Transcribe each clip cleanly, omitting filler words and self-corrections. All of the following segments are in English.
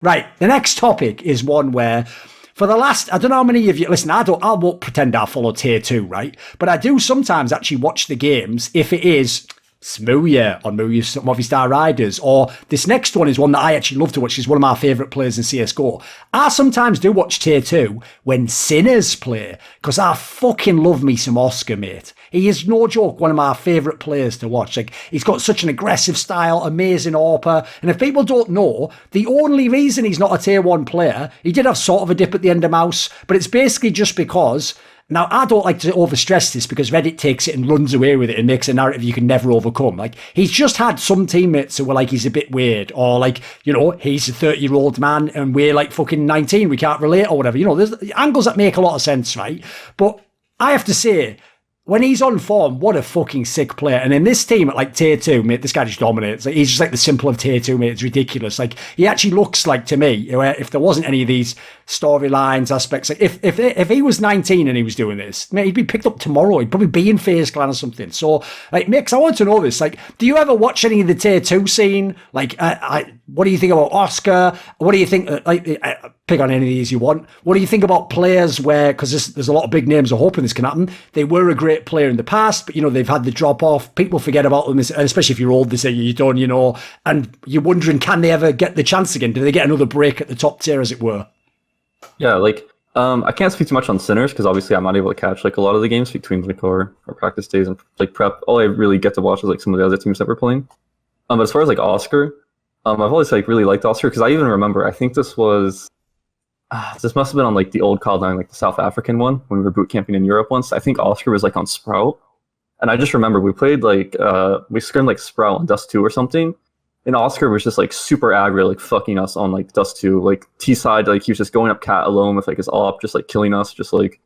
Right. The next topic is one where for the last, I don't know how many of you, listen, I won't pretend I follow tier 2, right? But I do sometimes actually watch the games if it is Smooya on Movistar Riders, or this next one is one that I actually love to watch. He's one of my favourite players in CSGO. I sometimes do watch tier 2 when Sinners play, because I fucking love me some Oskar, mate. He is, no joke, one of my favourite players to watch. Like, he's got such an aggressive style, amazing AWPer. And if people don't know, the only reason he's not a tier 1 player, he did have sort of a dip at the end of Mouse, but it's basically just because, now, I don't like to overstress this because Reddit takes it and runs away with it and makes a narrative you can never overcome. Like, he's just had some teammates who were like, he's a bit weird, or like, you know, he's a 30-year-old man and we're like fucking 19, we can't relate or whatever. You know, there's angles that make a lot of sense, right? But I have to say, when he's on form, what a fucking sick player. And in this team at like tier 2, mate, this guy just dominates. Like, he's just like the simple of tier 2, mate. It's ridiculous. Like, he actually looks like, to me, if there wasn't any of these storylines, aspects, like if he was 19 and he was doing this, mate, he'd be picked up tomorrow. He'd probably be in FaZe Clan or something. So, like, Mix, I want to know this. Like, do you ever watch any of the tier 2 scene? Like, what do you think about Oskar? What do you think, pick on any of these you want. What do you think about players where, because there's a lot of big names are hoping this can happen, they were a great player in the past, but, you know, they've had the drop off. People forget about them, and especially if you're old, they say you're done, you know, and you're wondering, can they ever get the chance again? Do they get another break at the top tier, as it were? Yeah, like, I can't speak too much on Sinners, because obviously I'm not able to catch, like, a lot of the games between, like, our practice days and, like, prep. All I really get to watch is, like, some of the other teams that we're playing. But as far as, like, Oskar, I've always, like, really liked Oskar, because I even remember, I think this was... this must have been on like the old Cloud9, like the South African one, when we were boot camping in Europe once. I think Oskar was like on Sprout. And I just remember we played like, we scrimmed like Sprout on Dust 2 or something. And Oskar was just like super aggro, like fucking us on like Dust 2. Like T-side, like he was just going up cat alone with like his AWP, just like killing us, just like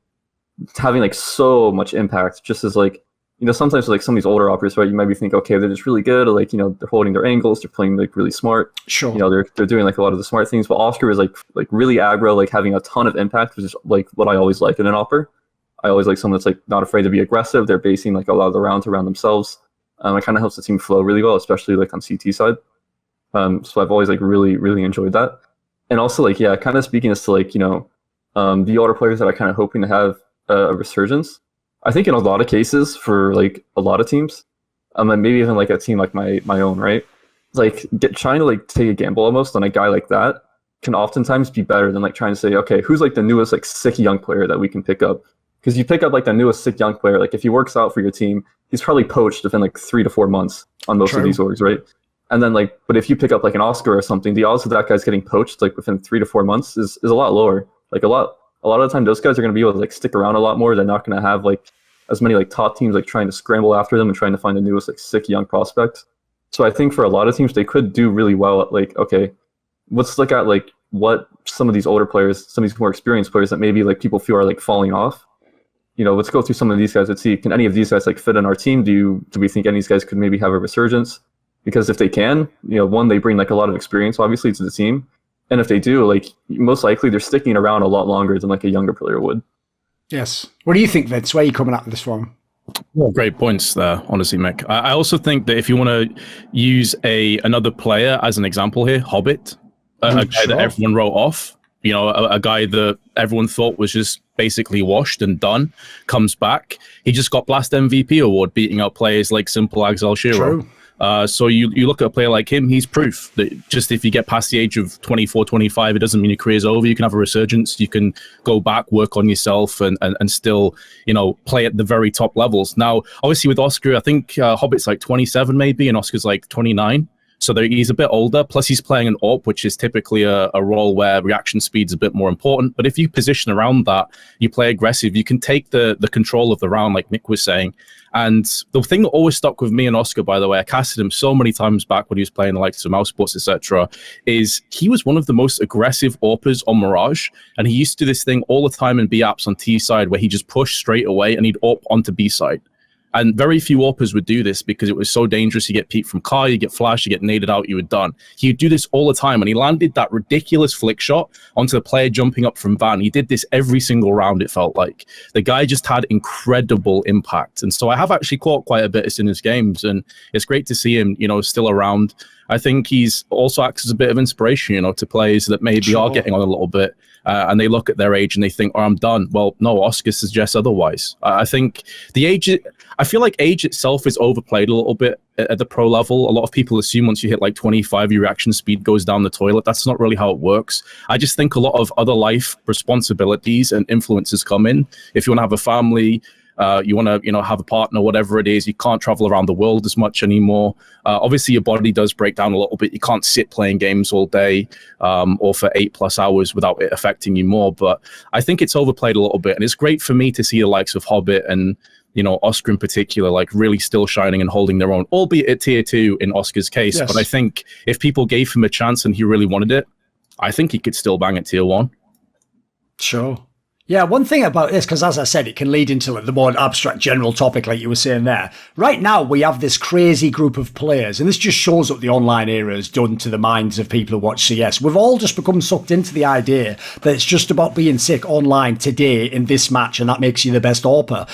having like so much impact. Just as like, you know, sometimes like some of these older operators, right, you might be thinking, okay, they're just really good, or like, you know, they're holding their angles, they're playing like really smart. Sure. You know, they're doing like a lot of the smart things. But Oskar was like really aggro, like having a ton of impact, which is like what I always like in an opper. I always like someone that's like not afraid to be aggressive. They're basing like a lot of the rounds around themselves. It kind of helps the team flow really well, especially like on CT side. So I've always like really enjoyed that. And also like, yeah, kind of speaking as to like, you know, the older players that are kind of hoping to have a resurgence. I think in a lot of cases for like a lot of teams, and maybe even like a team like my own, right? Like trying to like take a gamble almost on a guy like that can oftentimes be better than like trying to say, okay, who's like the newest like sick young player that we can pick up? Because you pick up like the newest sick young player, like if he works out for your team, he's probably poached within like 3 to 4 months on most of these orgs, right? And then like, but if you pick up like an Oskar or something, the odds of that guy's getting poached like within 3 to 4 months is a lot lower. Like a lot of the time, those guys are going to be able to like stick around a lot more. They're not going to have like as many like top teams like trying to scramble after them and trying to find the newest like sick young prospects. So I think for a lot of teams, they could do really well at like, okay, let's look at like what some of these older players, some of these more experienced players that maybe like people feel are like falling off. You know, let's go through some of these guys. Let's see, can any of these guys like fit in our team? Do we think any of these guys could maybe have a resurgence? Because if they can, you know, one, they bring like a lot of experience, obviously, to the team. And if they do, like most likely they're sticking around a lot longer than like a younger player would. Yes. What do you think, Vince? Where are you coming at with this from? Well, great points there, honestly, Mick. I also think that if you want to use another player as an example here, Hobbit, a guy that everyone wrote off, you know, a guy that everyone thought was just basically washed and done, comes back. He just got Blast MVP award, beating out players like Simple Axel Shiro. True. So you look at a player like him, he's proof that just if you get past the age of 24, 25, it doesn't mean your career's over. You can have a resurgence. You can go back, work on yourself, and still, you know, play at the very top levels. Now, obviously with Oskar, I think Hobbit's like 27 maybe, and Oscar's like 29. So he's a bit older. Plus, he's playing an AWP, which is typically a role where reaction speed's a bit more important. But if you position around that, you play aggressive, you can take the control of the round, like Nick was saying. And the thing that always stuck with me and Oskar, by the way, I casted him so many times back when he was playing the likes of Mouse Sports, etc., is he was one of the most aggressive AWPers on Mirage. And he used to do this thing all the time in B apps on T side where he just pushed straight away and he'd AWP onto B side. And very few AWPers would do this because it was so dangerous. You get peeked from car, you get flashed, you get naded out, you were done. He would do this all the time, and he landed that ridiculous flick shot onto the player jumping up from van. He did this every single round, it felt like. The guy just had incredible impact. And so I have actually caught quite a bit in his games, and it's great to see him, you know, still around. I think he's also acts as a bit of inspiration, to players that maybe are getting on a little bit, and they look at their age and they think, "Oh, I'm done." Well, no, Oscar suggests otherwise. I think the age. I feel like age itself is overplayed a little bit at the pro level. A lot of people assume once you hit like 25, your reaction speed goes down the toilet. That's not really how it works. I just think a lot of other life responsibilities and influences come in. If you want to have a family, you want to, have a partner, whatever it is, you can't travel around the world as much anymore. Obviously, your body does break down a little bit. You can't sit playing games all day or for 8+ hours without it affecting you more. But I think it's overplayed a little bit. And it's great for me to see the likes of Hobbit and, Oscar in particular, like really still shining and holding their own, albeit at tier 2 in Oscar's case. Yes. But I think if people gave him a chance and he really wanted it, I think he could still bang at tier 1. Sure. Yeah, one thing about this, because as I said, it can lead into the more abstract general topic like you were saying there. Right now, we have this crazy group of players, and this just shows what the online era has done to the minds of people who watch CS. We've all just become sucked into the idea that it's just about being sick online today in this match, and that makes you the best AWPer.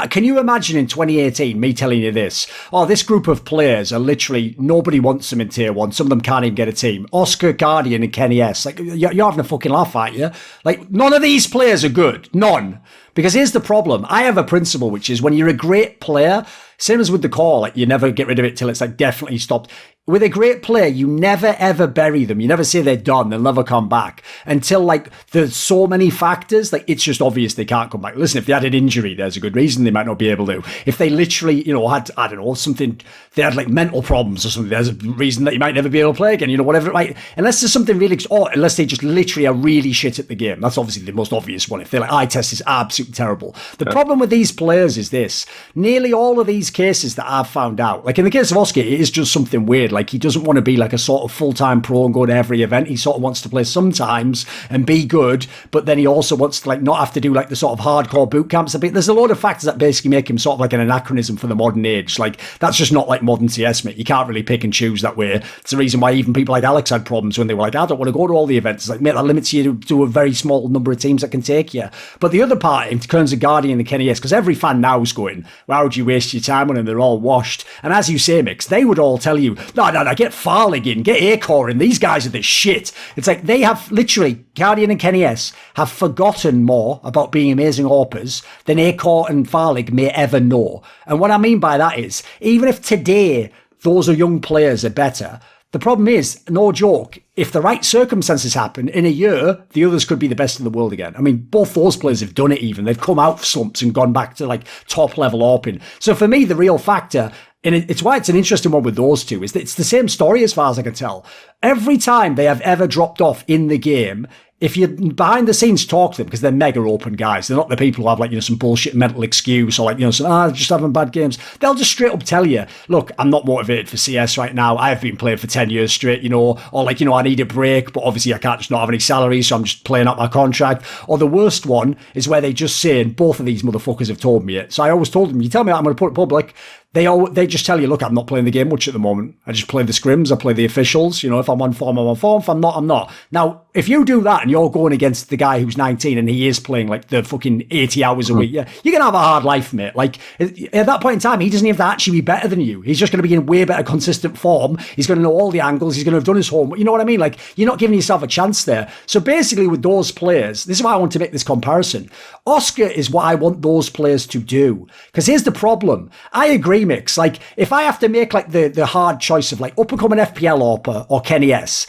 Can you imagine in 2018 me telling you this? Oh, this group of players are literally, nobody wants them in tier 1. Some of them can't even get a team. Oscar, Guardian and Kenny S. Like, you're having a fucking laugh, aren't you? Like, none of these players are good. None. Because here's the problem. I have a principle, which is when you're a great player, same as with the core, like you never get rid of it till it's like definitely stopped. With a great player, you never ever bury them. You never say they're done. They'll never come back until like there's so many factors. Like it's just obvious they can't come back. Listen, if they had an injury, there's a good reason they might not be able to. If they literally, had, I don't know, something, they had like mental problems or something, there's a reason that you might never be able to play again, whatever. Like, unless there's something really, or unless they just literally are really shit at the game. That's obviously the most obvious one. If they're like, eye test is absolutely terrible. The problem with these players is this. Nearly all of these cases that I've found out, like in the case of Oscar, it is just something weird. Like he doesn't want to be like a sort of full-time pro and go to every event. He sort of wants to play sometimes and be good, but then he also wants to like not have to do like the sort of hardcore boot camps a bit. There's a lot of factors that basically make him sort of like an anachronism for the modern age. Like that's just not like modern CS, mate. You can't really pick and choose that way. It's the reason why even people like Alex had problems when they were like, I don't want to go to all the events. It's like, mate, that limits you to a very small number of teams that can take you. But the other part, in terms of Guardian and Kenny S, because every fan now is going, why would you waste your time on them? They're all washed. And as you say, Mix, they would all tell you, no, get Farlig in, get Acor in, these guys are the shit. It's like they have literally, Guardian and Kenny S have forgotten more about being amazing AWPers than Acor and Farlig may ever know. And what I mean by that is, even if today those are young players are better, the problem is, no joke, if the right circumstances happen, in a year, the others could be the best in the world again. I mean, both those players have done it even. They've come out of slumps and gone back to like top level AWPing. So for me, the real factor, and it's why it's an interesting one with those two, is that it's the same story as far as I can tell. Every time they have ever dropped off in the game, if you behind the scenes talk to them, because they're mega open guys, they're not the people who have like, some bullshit mental excuse or like, just having bad games. They'll just straight up tell you, look, I'm not motivated for CS right now. I've been playing for 10 years straight, or like, I need a break, but obviously I can't just not have any salary, so I'm just playing out my contract. Or the worst one is where they just say, and both of these motherfuckers have told me it. So I always told them, you tell me that I'm going to put it public. They just tell you, look, I'm not playing the game much at the moment. I just play the scrims, I play the officials. If I'm on form, I'm on form. If I'm not, I'm not. Now, if you do that and you're going against the guy who's 19 and he is playing like the fucking 80 hours a week, yeah, you're going to have a hard life, mate. Like, at that point in time, he doesn't have to actually be better than you. He's just going to be in way better consistent form. He's going to know all the angles. He's going to have done his homework. You know what I mean? Like, you're not giving yourself a chance there. So basically with those players, this is why I want to make this comparison. Oscar is what I want those players to do. Because here's the problem. I agree, Mix. Like, if I have to make like the hard choice of like up and coming FPL AWPer or Kenny S,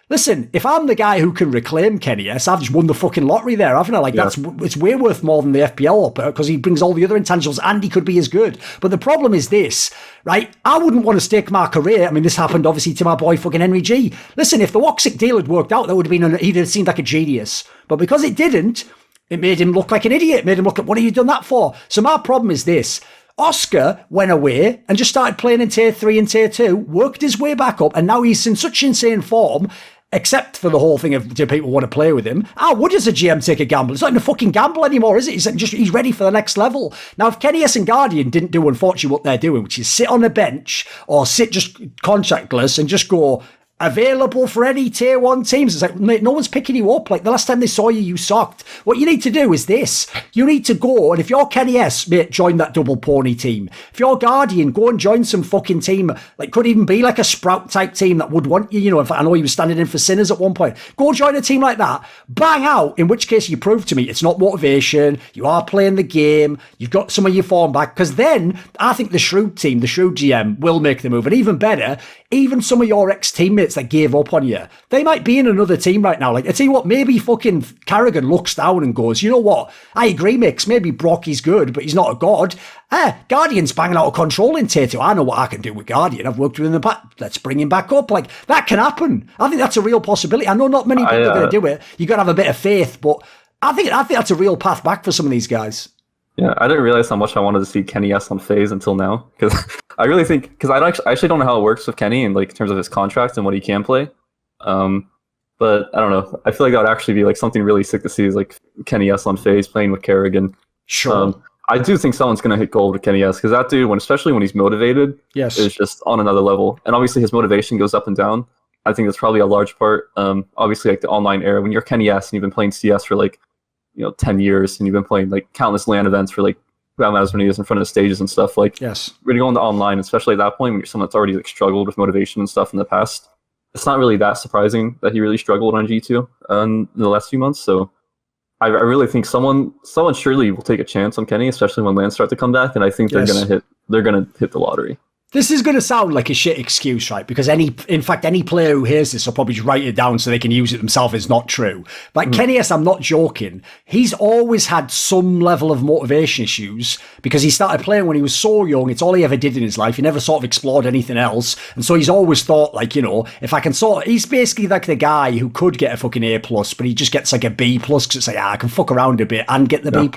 listen, if I'm the guy who can reclaim Kenny S, I've just won the fucking lottery there, haven't I? Like, it's way worth more than the FPL AWPer because he brings all the other intangibles and he could be as good. But the problem is this, right? I wouldn't want to stake my career. I mean, this happened obviously to my boy fucking Henry G. Listen, if the ochs deal had worked out, that would have been, he'd have seemed like a genius. But because it didn't, it made him look like an idiot. It made him look at, what have you done that for? So my problem is this. Oscar went away and just started playing in tier 3 and tier 2, worked his way back up, and now he's in such insane form, except for the whole thing of do people want to play with him. I would as a GM take a gamble. It's not even a fucking gamble anymore, is it? He's ready for the next level. Now, if Kenny S and Guardian didn't do, unfortunately, what they're doing, which is sit on a bench or sit just contractless and just go, available for any tier 1 teams. It's like, mate, no one's picking you up. Like, the last time they saw you, you sucked. What you need to do is this. You need to go, and if you're Kenny S, mate, join that double pony team. If you're Guardian, go and join some fucking team. Like, could even be like a Sprout type team that would want you, you know, if I know he was standing in for Sinners at one point. Go join a team like that. Bang out, in which case you prove to me it's not motivation. You are playing the game. You've got some of your form back. Because then, I think the Shrewd team, the Shrewd GM, will make the move. And even better, even some of your ex-teammates that gave up on you, they might be in another team right now. Like, I tell you what, maybe fucking Carrigan looks down and goes, you know what, I agree, Mix, maybe Brocky's good, but he's not a god. Guardian's banging out of control in tier 2. I know what I can do with Guardian. I've worked with him in the past. Let's bring him back up. Like, that can happen. I think that's a real possibility. I know not many people are going to do it. You got to have a bit of faith, but I think that's a real path back for some of these guys. Yeah, I didn't realize how much I wanted to see Kenny S on FaZe until now, because I really think, because I actually don't know how it works with Kenny in like in terms of his contract and what he can play. But I don't know. I feel like that would actually be like something really sick to see, is like Kenny S on FaZe playing with Carrigan. Sure. I do think someone's gonna hit gold with Kenny S, because that dude, especially when he's motivated, is just on another level. And obviously his motivation goes up and down. I think that's probably a large part. Obviously, like the online era, when you're Kenny S and you've been playing CS for like 10 years, and you've been playing like countless LAN events for like as many years in front of the stages and stuff. Like, when you go into online, especially at that point, when you're someone that's already like struggled with motivation and stuff in the past, it's not really that surprising that he really struggled on G2 in the last few months. So I really think someone surely will take a chance on Kenny, especially when LANs start to come back, and I think they're gonna hit the lottery. This is going to sound like a shit excuse, right? Because any player who hears this will probably just write it down so they can use it themselves. It's not true. Like Kenny S, I'm not joking. He's always had some level of motivation issues because he started playing when he was so young. It's all he ever did in his life. He never sort of explored anything else. And so he's always thought, like, if I can he's basically like the guy who could get a fucking A+, but he just gets like a B+, because it's like, I can fuck around a bit and get the B+.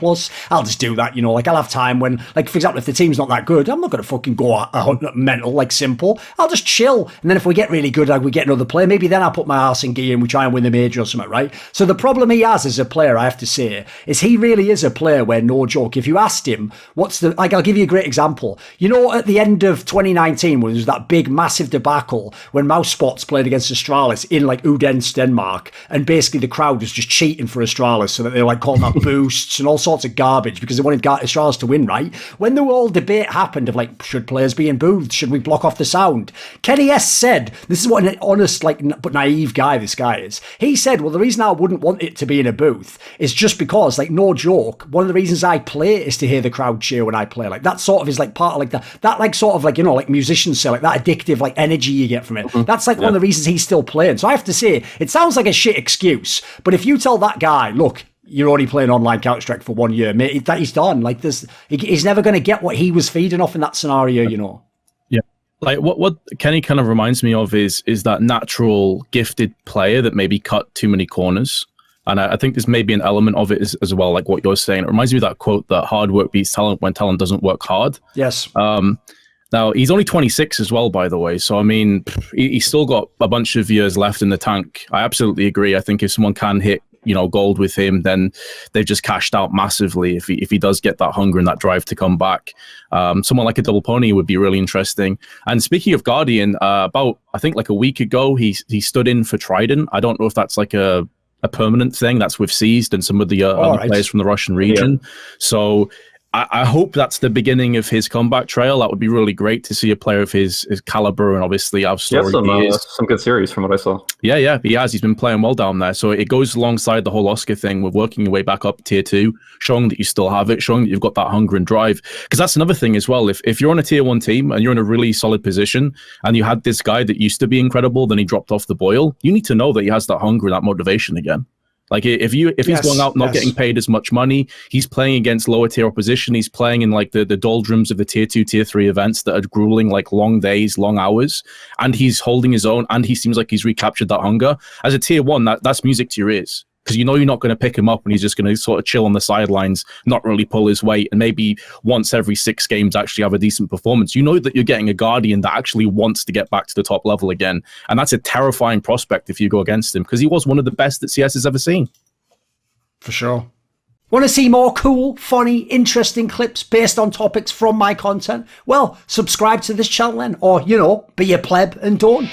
I'll just do that, like I'll have time when, like, for example, if the team's not that good, I'm not going to fucking go mental, like simple. I'll just chill, and then if we get really good, like we get another player, maybe then I'll put my arse in gear and we try and win the major or something, right? So the problem he has as a player, I have to say, is he really is a player where, no joke, if you asked him I'll give you a great example. At the end of 2019, when there was that big massive debacle when Mouse Spots played against Astralis in like Odense, Denmark, and basically the crowd was just cheating for Astralis, so that they were like calling out boosts and all sorts of garbage because they wanted Astralis to win, right? When the whole debate happened of like, should players be in booths? Should we block off the sound? Kenny S said, this is what an honest, like, but naive guy this guy is. He said, well, the reason I wouldn't want it to be in a booth is just because, like, no joke, one of the reasons I play is to hear the crowd cheer when I play. Like, that sort of is like part of like that like sort of like, like musicians say, like that addictive like energy you get from it. That's like one of the reasons he's still playing. So I have to say, it sounds like a shit excuse, but if you tell that guy, look, you're only playing online Counter-Strike for 1 year, mate, that he's done. Like, he's never going to get what he was feeding off in that scenario, Yeah. Like what Kenny kind of reminds me of is that natural gifted player that maybe cut too many corners. And I think there's maybe an element of it as well, like what you're saying. It reminds me of that quote that hard work beats talent when talent doesn't work hard. Yes. Now, he's only 26 as well, by the way. So, I mean, he's still got a bunch of years left in the tank. I absolutely agree. I think if someone can hit, gold with him, then they've just cashed out massively if he does get that hunger and that drive to come back. Someone like a Double Pony would be really interesting. And speaking of Guardian, about, I think like a week ago, he stood in for Trident. I don't know if that's like a permanent thing. That's with Seized and some of the other players from the Russian region. Yeah. So I hope that's the beginning of his comeback trail. That would be really great to see a player of his caliber, and obviously our story. Some good series from what I saw. Yeah, he has. He's been playing well down there. So it goes alongside the whole Oscar thing with working your way back up tier 2, showing that you still have it, showing that you've got that hunger and drive. Because that's another thing as well. If you're on a tier 1 team and you're in a really solid position and you had this guy that used to be incredible, then he dropped off the boil, you need to know that he has that hunger and that motivation again. Like if he's going out not getting paid as much money, he's playing against lower tier opposition, he's playing in like the doldrums of the tier 2, tier 3 events that are grueling, like long days, long hours, and he's holding his own, and he seems like he's recaptured that hunger. As a tier 1, that's music to your ears, because you're not going to pick him up and he's just going to sort of chill on the sidelines, not really pull his weight, and maybe once every 6 games actually have a decent performance. You know that you're getting a Guardian that actually wants to get back to the top level again, and that's a terrifying prospect if you go against him, because he was one of the best that CS has ever seen. For sure. Want to see more cool, funny, interesting clips based on topics from my content? Well, subscribe to this channel then, or, be a pleb and don't.